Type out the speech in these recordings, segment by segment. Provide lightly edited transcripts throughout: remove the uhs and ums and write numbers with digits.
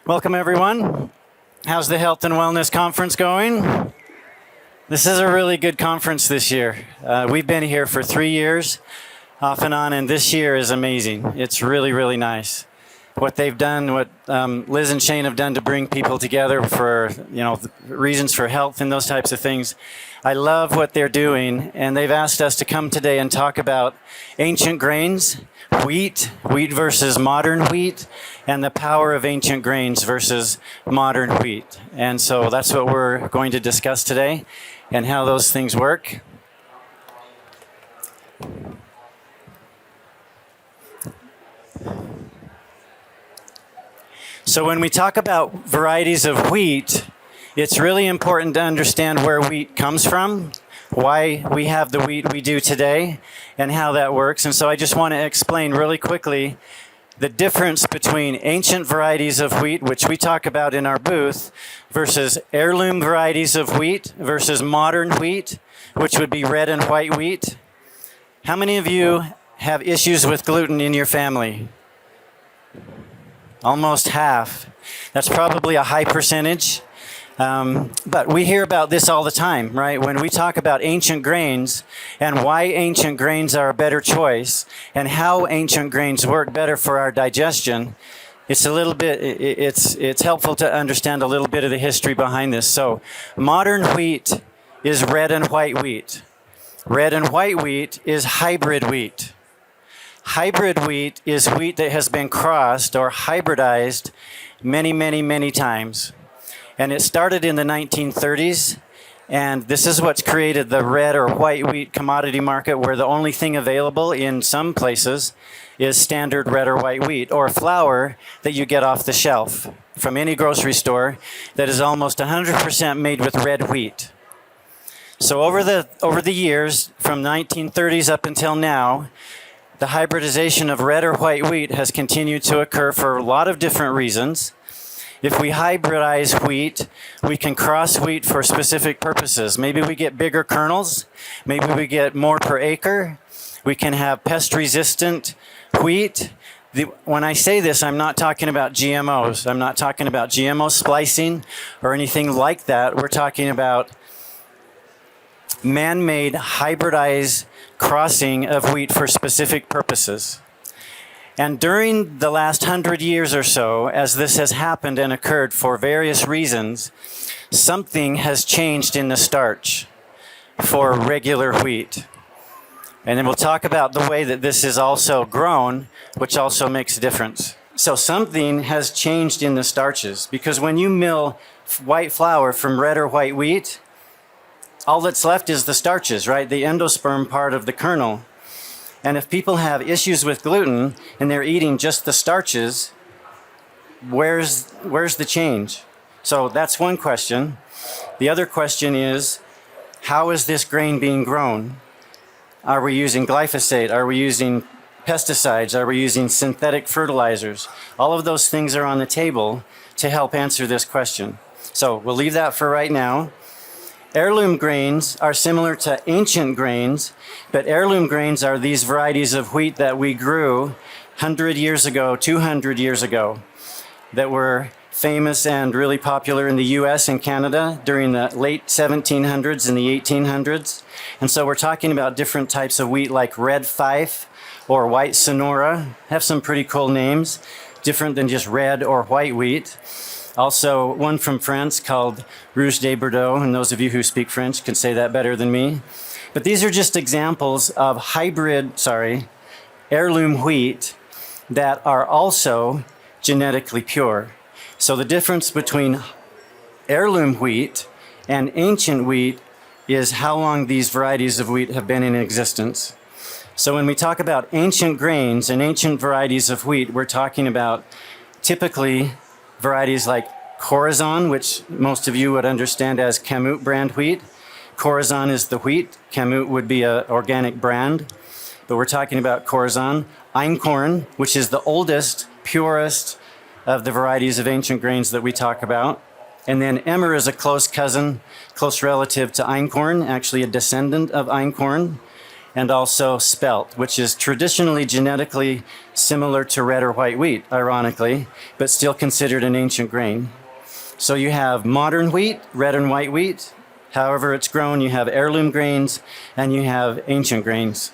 Welcome, everyone. How's the Health and Wellness Conference going? This is a really good conference this year. We've been here for 3 years, off and on, and this year is amazing. It's really, really nice. What they've done, what Liz and Shane have done to bring people together for, reasons for health and those types of things. I love what they're doing, and they've asked us to come today and talk about ancient grains, wheat versus modern wheat, and the power of ancient grains versus modern wheat. And so that's what we're going to discuss today and how those things work. So when we talk about varieties of wheat, it's really important to understand where wheat comes from, why we have the wheat we do today, and how that works. And so I just want to explain really quickly the difference between ancient varieties of wheat, which we talk about in our booth, versus heirloom varieties of wheat versus modern wheat, which would be red and white wheat. How many of you have issues with gluten in your family? Almost half. That's probably a high percentage. But we hear about this all the time, right? When we talk about ancient grains and why ancient grains are a better choice and how ancient grains work better for our digestion, it's helpful to understand a little bit of the history behind this. So modern wheat is red and white wheat. Red and white wheat is hybrid wheat. Hybrid wheat is wheat that has been crossed or hybridized many, many, many times. And it started in the 1930s, and this is what's created the red or white wheat commodity market, where the only thing available in some places is standard red or white wheat, or flour that you get off the shelf from any grocery store that is almost 100% made with red wheat. So over the years, from 1930s up until now, the hybridization of red or white wheat has continued to occur for a lot of different reasons. If we hybridize wheat, we can cross wheat for specific purposes. Maybe we get bigger kernels. Maybe we get more per acre. We can have pest-resistant wheat. When I say this, I'm not talking about GMOs. I'm not talking about GMO splicing or anything like that. We're talking about man-made hybridized crossing of wheat for specific purposes. And during the last 100 years or so, as this has happened and occurred for various reasons, something has changed in the starch for regular wheat. And then we'll talk about the way that this is also grown, which also makes a difference. So something has changed in the starches, because when you mill white flour from red or white wheat, all that's left is the starches, right? The endosperm part of the kernel. And if people have issues with gluten and they're eating just the starches, where's the change? So that's one question. The other question is, how is this grain being grown? Are we using glyphosate? Are we using pesticides? Are we using synthetic fertilizers? All of those things are on the table to help answer this question. So we'll leave that for right now. Heirloom grains are similar to ancient grains, but heirloom grains are these varieties of wheat that we grew 100 years ago, 200 years ago, that were famous and really popular in the US and Canada during the late 1700s and the 1800s. And so we're talking about different types of wheat like red fife or white Sonora, have some pretty cool names, different than just red or white wheat. Also, one from France called Rouge de Bordeaux, and those of you who speak French can say that better than me. But these are just examples of heirloom wheat that are also genetically pure. So the difference between heirloom wheat and ancient wheat is how long these varieties of wheat have been in existence. So when we talk about ancient grains and ancient varieties of wheat, we're talking about typically varieties like Khorasan, which most of you would understand as Kamut brand wheat. Khorasan is the wheat. Kamut would be an organic brand. But we're talking about Khorasan. Einkorn, which is the oldest, purest of the varieties of ancient grains that we talk about. And then Emmer is a close cousin, close relative to Einkorn, actually a descendant of Einkorn. and also spelt, which is traditionally genetically similar to red or white wheat, ironically, but still considered an ancient grain. So you have modern wheat, red and white wheat. However it's grown, you have heirloom grains, and you have ancient grains.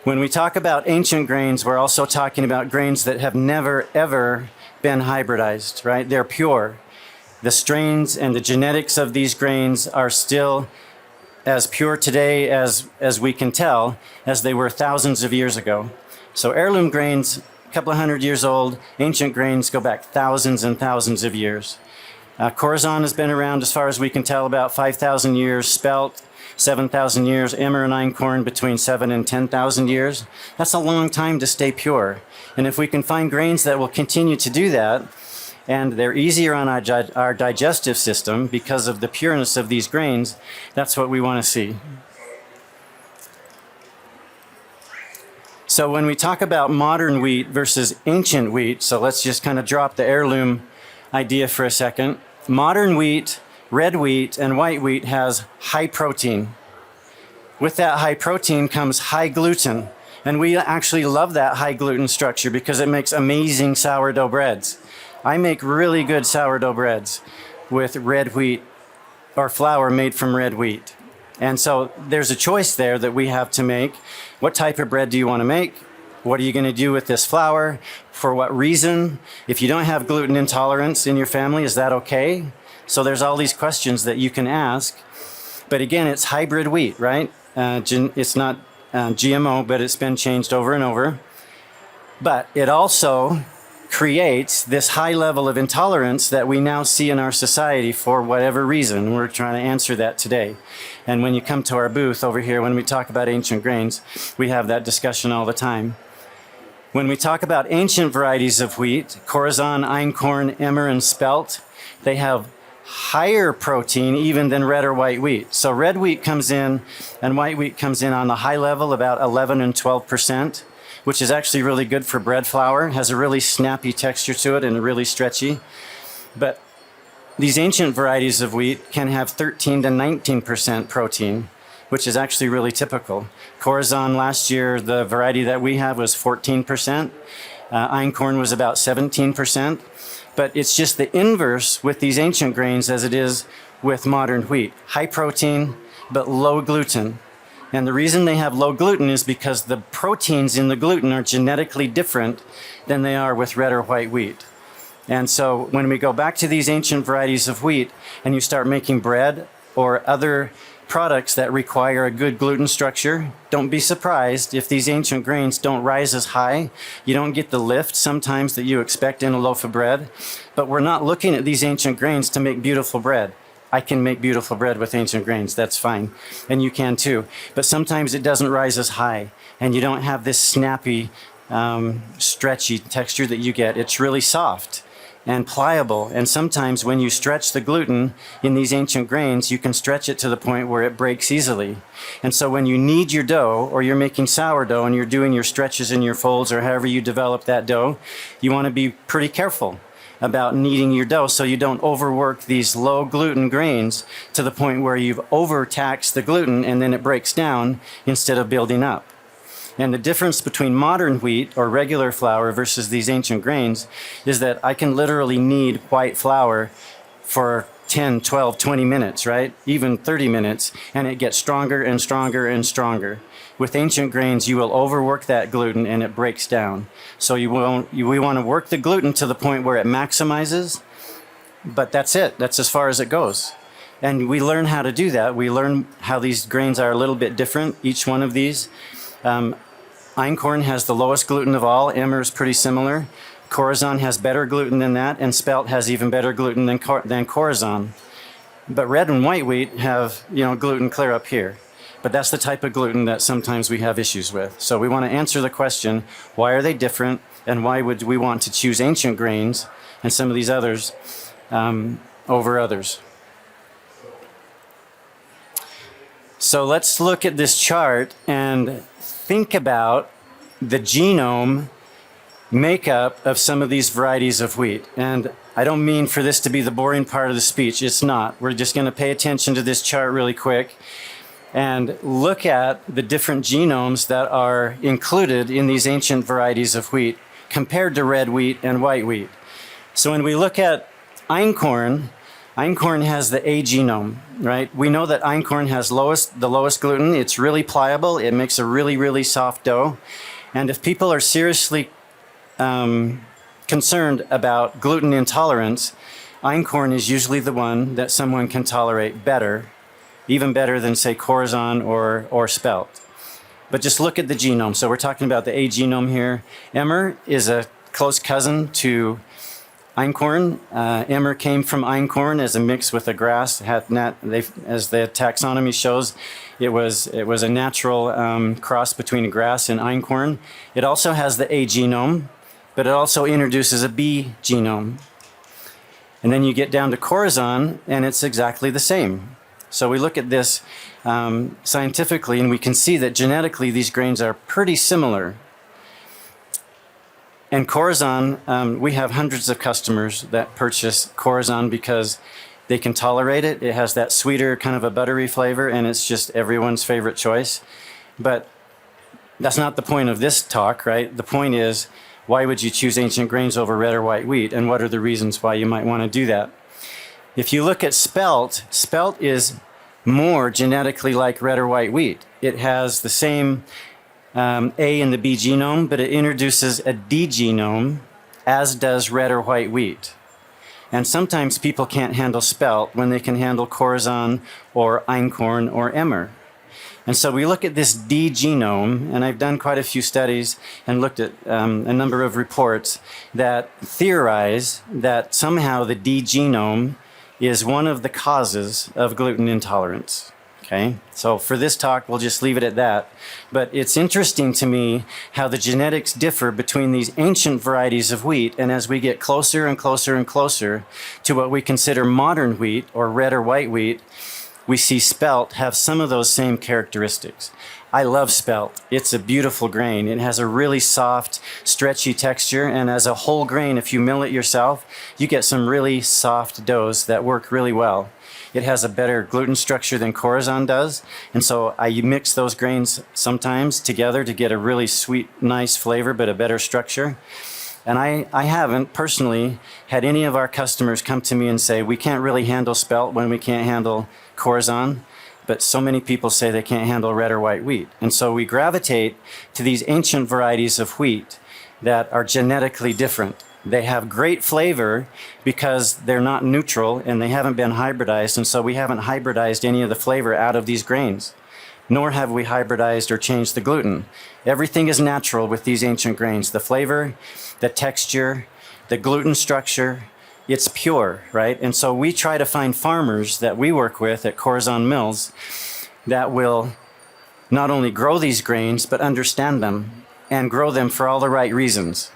When we talk about ancient grains, we're also talking about grains that have never, ever been hybridized, right? They're pure. The strains and the genetics of these grains are still as pure today as we can tell as they were thousands of years ago. So heirloom grains, a couple of hundred years old. Ancient grains go back thousands and thousands of years. Khorasan has been around, as far as we can tell, about 5,000 years. Spelt, 7,000 years. Emmer and Einkorn, between 7,000 and 10,000 years. That's a long time to stay pure. And if we can find grains that will continue to do that, and they're easier on our digestive system because of the pureness of these grains, that's what we want to see. So when we talk about modern wheat versus ancient wheat, so let's just kind of drop the heirloom idea for a second. Modern wheat, red wheat, and white wheat has high protein. With that high protein comes high gluten. And we actually love that high gluten structure because it makes amazing sourdough breads. I make really good sourdough breads with red wheat or flour made from red wheat. And so there's a choice there that we have to make. What type of bread do you want to make? What are you going to do with this flour? For what reason? If you don't have gluten intolerance in your family, is that okay? So there's all these questions that you can ask. But again, it's hybrid wheat, right? It's not GMO, but it's been changed over and over. But it also creates this high level of intolerance that we now see in our society for whatever reason. We're trying to answer that today. And when you come to our booth over here, when we talk about ancient grains, we have that discussion all the time. When we talk about ancient varieties of wheat, Khorasan, Einkorn, Emmer, and Spelt, they have higher protein even than red or white wheat. So red wheat comes in and white wheat comes in on the high level, about 11 and 12%, which is actually really good for bread flour. It has a really snappy texture to it and really stretchy. But these ancient varieties of wheat can have 13 to 19% protein, which is actually really typical. Khorasan last year, the variety that we have was 14%. Einkorn was about 17%. But it's just the inverse with these ancient grains as it is with modern wheat. High protein, but low gluten. And the reason they have low gluten is because the proteins in the gluten are genetically different than they are with red or white wheat. And so when we go back to these ancient varieties of wheat and you start making bread or other products that require a good gluten structure, don't be surprised if these ancient grains don't rise as high. You don't get the lift sometimes that you expect in a loaf of bread. But we're not looking at these ancient grains to make beautiful bread. I can make beautiful bread with ancient grains, that's fine. And you can too. But sometimes it doesn't rise as high and you don't have this snappy, stretchy texture that you get. It's really soft and pliable. And sometimes when you stretch the gluten in these ancient grains, you can stretch it to the point where it breaks easily. And so when you knead your dough or you're making sourdough and you're doing your stretches and your folds or however you develop that dough, you want to be pretty careful about kneading your dough so you don't overwork these low gluten grains to the point where you've overtaxed the gluten and then it breaks down instead of building up. And the difference between modern wheat or regular flour versus these ancient grains is that I can literally knead white flour for 10, 12, 20 minutes, right? Even 30 minutes, and it gets stronger and stronger and stronger. With ancient grains, you will overwork that gluten and it breaks down. So we want to work the gluten to the point where it maximizes, but that's it. That's as far as it goes. And we learn how to do that. We learn how these grains are a little bit different, each one of these. Einkorn has the lowest gluten of all. Emmer is pretty similar. Khorasan has better gluten than that, and Spelt has even better gluten than Khorasan. But red and white wheat have, gluten clear up here. But that's the type of gluten that sometimes we have issues with. So we want to answer the question, why are they different, and why would we want to choose ancient grains and some of these others over others? So let's look at this chart and think about the genome makeup of some of these varieties of wheat. And I don't mean for this to be the boring part of the speech. It's not. We're just going to pay attention to this chart really quick. and look at the different genomes that are included in these ancient varieties of wheat compared to red wheat and white wheat. So when we look at Einkorn, Einkorn has the A genome, right? We know that Einkorn has the lowest gluten. It's really pliable. It makes a really, really soft dough. And if people are seriously concerned about gluten intolerance, Einkorn is usually the one that someone can tolerate better, even better than, say, Khorasan or Spelt. But just look at the genome. So we're talking about the A genome here. Emmer is a close cousin to Einkorn. Emmer came from Einkorn as a mix with a grass. As the taxonomy shows, it was a natural cross between a grass and Einkorn. It also has the A genome, but it also introduces a B genome. And then you get down to Khorasan, and it's exactly the same. So we look at this scientifically, and we can see that genetically these grains are pretty similar. And Khorasan, we have hundreds of customers that purchase Khorasan because they can tolerate it. It has that sweeter, kind of a buttery flavor, and it's just everyone's favorite choice. But that's not the point of this talk, right? The point is, why would you choose ancient grains over red or white wheat, and what are the reasons why you might want to do that? If you look at Spelt, Spelt is more genetically like red or white wheat. It has the same A and the B genome, but it introduces a D genome, as does red or white wheat. And sometimes people can't handle Spelt when they can handle Khorasan or Einkorn or Emmer. And so we look at this D genome, and I've done quite a few studies and looked at a number of reports that theorize that somehow the D genome is one of the causes of gluten intolerance. Okay, so for this talk, we'll just leave it at that. But it's interesting to me how the genetics differ between these ancient varieties of wheat, and as we get closer and closer and closer to what we consider modern wheat, or red or white wheat, we see Spelt have some of those same characteristics. I love Spelt. It's a beautiful grain. It has a really soft, stretchy texture, and as a whole grain, if you mill it yourself, you get some really soft doughs that work really well. It has a better gluten structure than Khorasan does, and so I mix those grains sometimes together to get a really sweet, nice flavor, but a better structure. And I haven't personally had any of our customers come to me and say, we can't really handle Spelt when we can't handle Khorasan, but so many people say they can't handle red or white wheat. And so we gravitate to these ancient varieties of wheat that are genetically different. They have great flavor because they're not neutral and they haven't been hybridized, and so we haven't hybridized any of the flavor out of these grains, nor have we hybridized or changed the gluten. Everything is natural with these ancient grains. The flavor, the texture, the gluten structure, it's pure, right? And so we try to find farmers that we work with at Khorasan Mills that will not only grow these grains, but understand them and grow them for all the right reasons.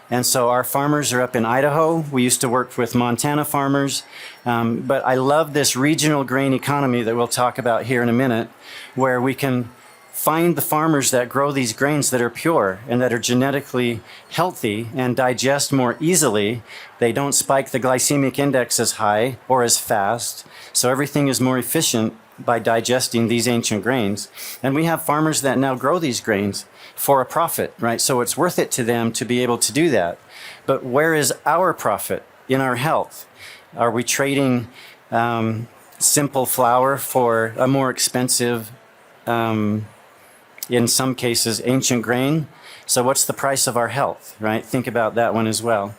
And so our farmers are up in Idaho. We used to work with Montana farmers. But I love this regional grain economy that we'll talk about here in a minute, where we can find the farmers that grow these grains that are pure and that are genetically healthy and digest more easily. They don't spike the glycemic index as high or as fast. So everything is more efficient by digesting these ancient grains. And we have farmers that now grow these grains for a profit, right? So it's worth it to them to be able to do that. But where is our profit in our health? Are we trading simple flour for a more expensive, in some cases, ancient grain? So what's the price of our health, right? Think about that one as well.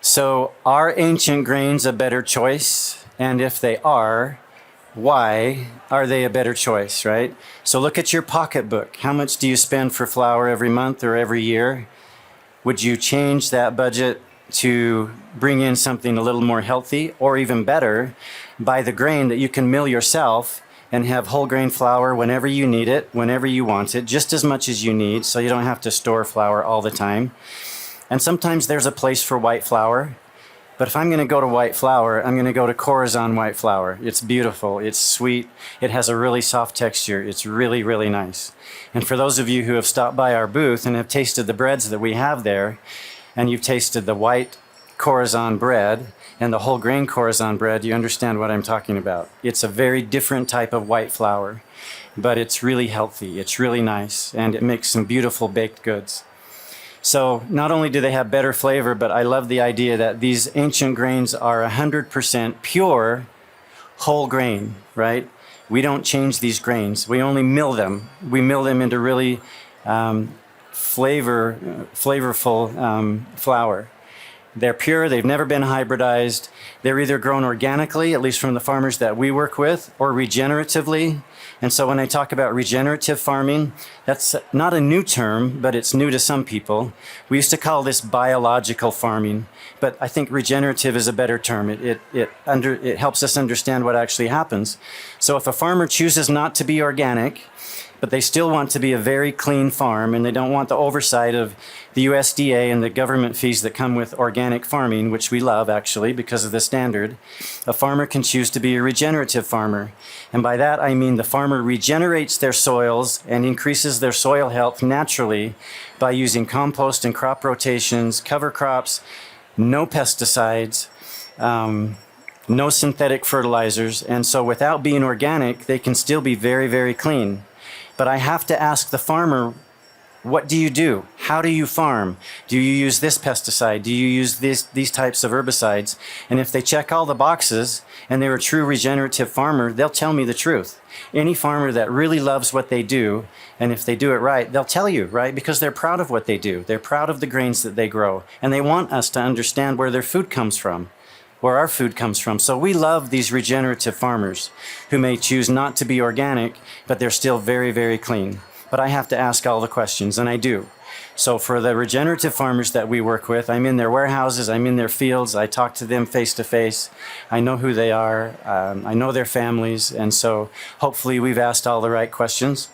So are ancient grains a better choice? And if they are, why are they a better choice, right? So look at your pocketbook. How much do you spend for flour every month or every year? Would you change that budget to bring in something a little more healthy, or even better, buy the grain that you can mill yourself and have whole grain flour whenever you need it, whenever you want it, just as much as you need, so you don't have to store flour all the time. And sometimes there's a place for white flour. But if I'm going to go to white flour, I'm going to go to Khorasan white flour. It's beautiful. It's sweet. It has a really soft texture. It's really, really nice. And for those of you who have stopped by our booth and have tasted the breads that we have there, and you've tasted the white Khorasan bread and the whole grain Khorasan bread, you understand what I'm talking about. It's a very different type of white flour, but it's really healthy, it's really nice, and it makes some beautiful baked goods. So not only do they have better flavor, but I love the idea that these ancient grains are 100% pure whole grain, right? We don't change these grains. We only mill them. We mill them into really flavorful flour. They're pure. They've never been hybridized. They're either grown organically, at least from the farmers that we work with, or regeneratively. And so when I talk about regenerative farming, that's not a new term, but it's new to some people. We used to call this biological farming, but I think regenerative is a better term. It helps us understand what actually happens. So if a farmer chooses not to be organic, but they still want to be a very clean farm, and they don't want the oversight of the USDA and the government fees that come with organic farming, which we love actually because of the standard, a farmer can choose to be a regenerative farmer. And by that I mean the farmer regenerates their soils and increases their soil health naturally by using compost and crop rotations, cover crops, no pesticides, no synthetic fertilizers. And so without being organic, they can still be very, very clean. But I have to ask the farmer, what do you do? How do you farm? Do you use this pesticide? Do you use these types of herbicides? And if they check all the boxes and they're a true regenerative farmer, they'll tell me the truth. Any farmer that really loves what they do, and if they do it right, they'll tell you, right? Because they're proud of what they do. They're proud of the grains that they grow. And they want us to understand where their food comes from, where our food comes from. So we love these regenerative farmers who may choose not to be organic, but they're still very, very clean. But I have to ask all the questions, and I do. So for the regenerative farmers that we work with, I'm in their warehouses, I'm in their fields, I talk to them face to face. I know who they are, I know their families, and so hopefully we've asked all the right questions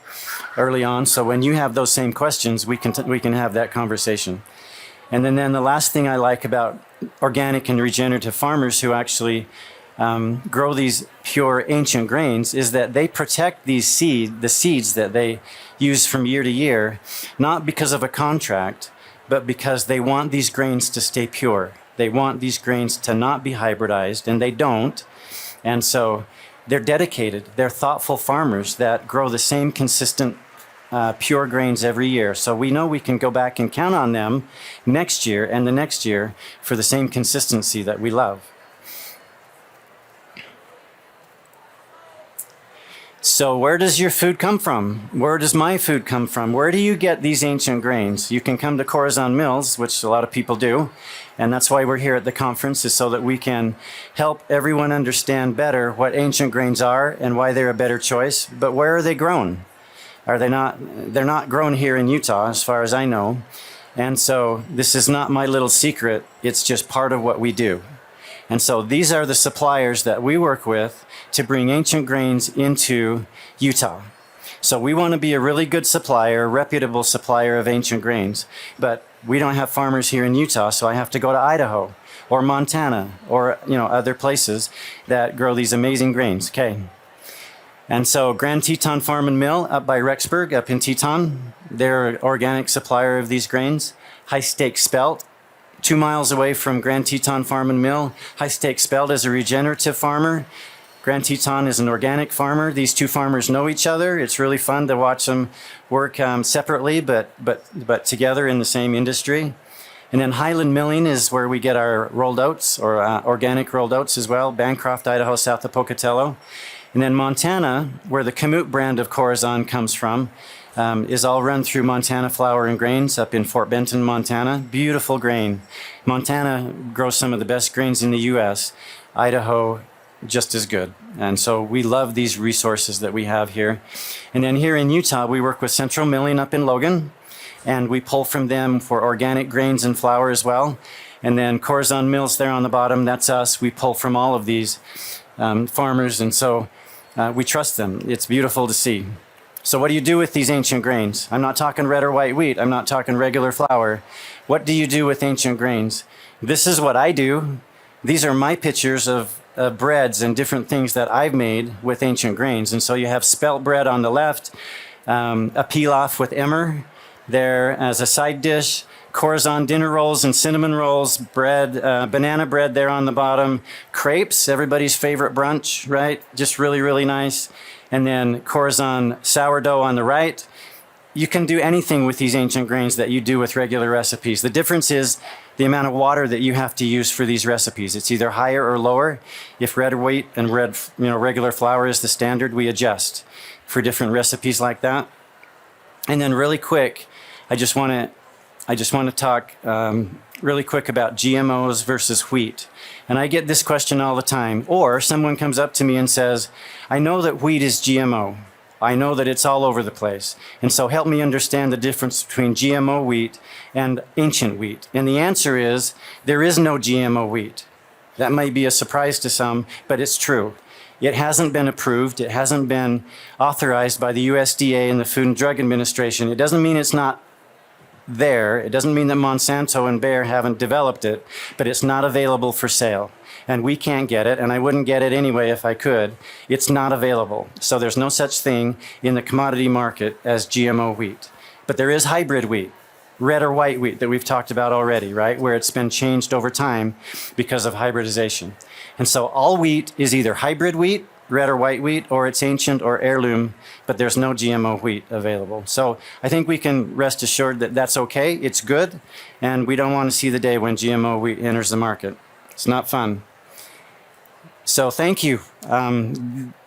early on. So when you have those same questions, we can have that conversation. And then the last thing I like about organic and regenerative farmers who actually grow these pure ancient grains is that they protect the seeds that they use from year to year, not because of a contract, but because they want these grains to stay pure. They want these grains to not be hybridized, and they don't. And so they're dedicated. They're thoughtful farmers that grow the same consistent pure grains every year. So we know we can go back and count on them next year and the next year for the same consistency that we love. So where does your food come from? Where does my food come from? Where do you get these ancient grains? You can come to Khorasan Mills, which a lot of people do, and that's why we're here at the conference, is so that we can help everyone understand better what ancient grains are and why they're a better choice. But where are they grown? Are they not? They're not grown here in Utah, as far as I know. And so this is not my little secret. It's just part of what we do. And so these are the suppliers that we work with to bring ancient grains into Utah. So we want to be a really good supplier, reputable supplier of ancient grains. But we don't have farmers here in Utah, so I have to go to Idaho or Montana or other places that grow these amazing grains. Okay. And so Grand Teton Farm and Mill up by Rexburg, up in Teton, they're an organic supplier of these grains. High Stake Spelt, 2 miles away from Grand Teton Farm and Mill. High Stake Spelt is a regenerative farmer. Grand Teton is an organic farmer. These two farmers know each other. It's really fun to watch them work separately, but together in the same industry. And then Highland Milling is where we get our rolled oats, or organic rolled oats as well. Bancroft, Idaho, south of Pocatello. And then Montana, where the Kamut brand of Khorasan comes from, is all run through Montana Flour and Grains up in Fort Benton, Montana. Beautiful grain. Montana grows some of the best grains in the U.S. Idaho, just as good. And so we love these resources that we have here. And then here in Utah, we work with Central Milling up in Logan, and we pull from them for organic grains and flour as well. And then Khorasan Mills there on the bottom, that's us. We pull from all of these farmers, and so we trust them. It's beautiful to see. So what do you do with these ancient grains? I'm not talking red or white wheat. I'm not talking regular flour. What do you do with ancient grains? This is what I do. These are my pictures of breads and different things that I've made with ancient grains. And so you have spelt bread on the left, a pilaf with emmer there as a side dish, Khorasan dinner rolls and cinnamon rolls, bread, banana bread there on the bottom, crepes, everybody's favorite brunch, right? Just really, really nice. And then Khorasan sourdough on the right. You can do anything with these ancient grains that you do with regular recipes. The difference is the amount of water that you have to use for these recipes. It's either higher or lower. If red wheat and regular flour is the standard, we adjust for different recipes like that. And then really quick, I just want to talk really quick about GMOs versus wheat. And I get this question all the time. Or someone comes up to me and says, I know that wheat is GMO. I know that it's all over the place. And so help me understand the difference between GMO wheat and ancient wheat. And the answer is, there is no GMO wheat. That might be a surprise to some, but it's true. It hasn't been approved. It hasn't been authorized by the USDA and the Food and Drug Administration. It doesn't mean it's not there. It doesn't mean that Monsanto and Bayer haven't developed it, but it's not available for sale. And we can't get it, and I wouldn't get it anyway if I could. It's not available. So there's no such thing in the commodity market as GMO wheat. But there is hybrid wheat, red or white wheat that we've talked about already, right? Where it's been changed over time because of hybridization. And so all wheat is either hybrid wheat, red or white wheat, or it's ancient or heirloom, but there's no GMO wheat available. So I think we can rest assured that that's okay, it's good, and we don't want to see the day when GMO wheat enters the market. It's not fun. So thank you.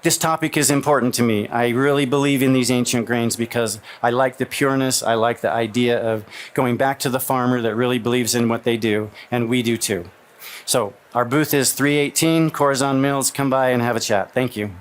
This topic is important to me. I really believe in these ancient grains because I like the pureness, I like the idea of going back to the farmer that really believes in what they do, and we do too. So our booth is 318 Khorasan Mills. Come by and have a chat. Thank you.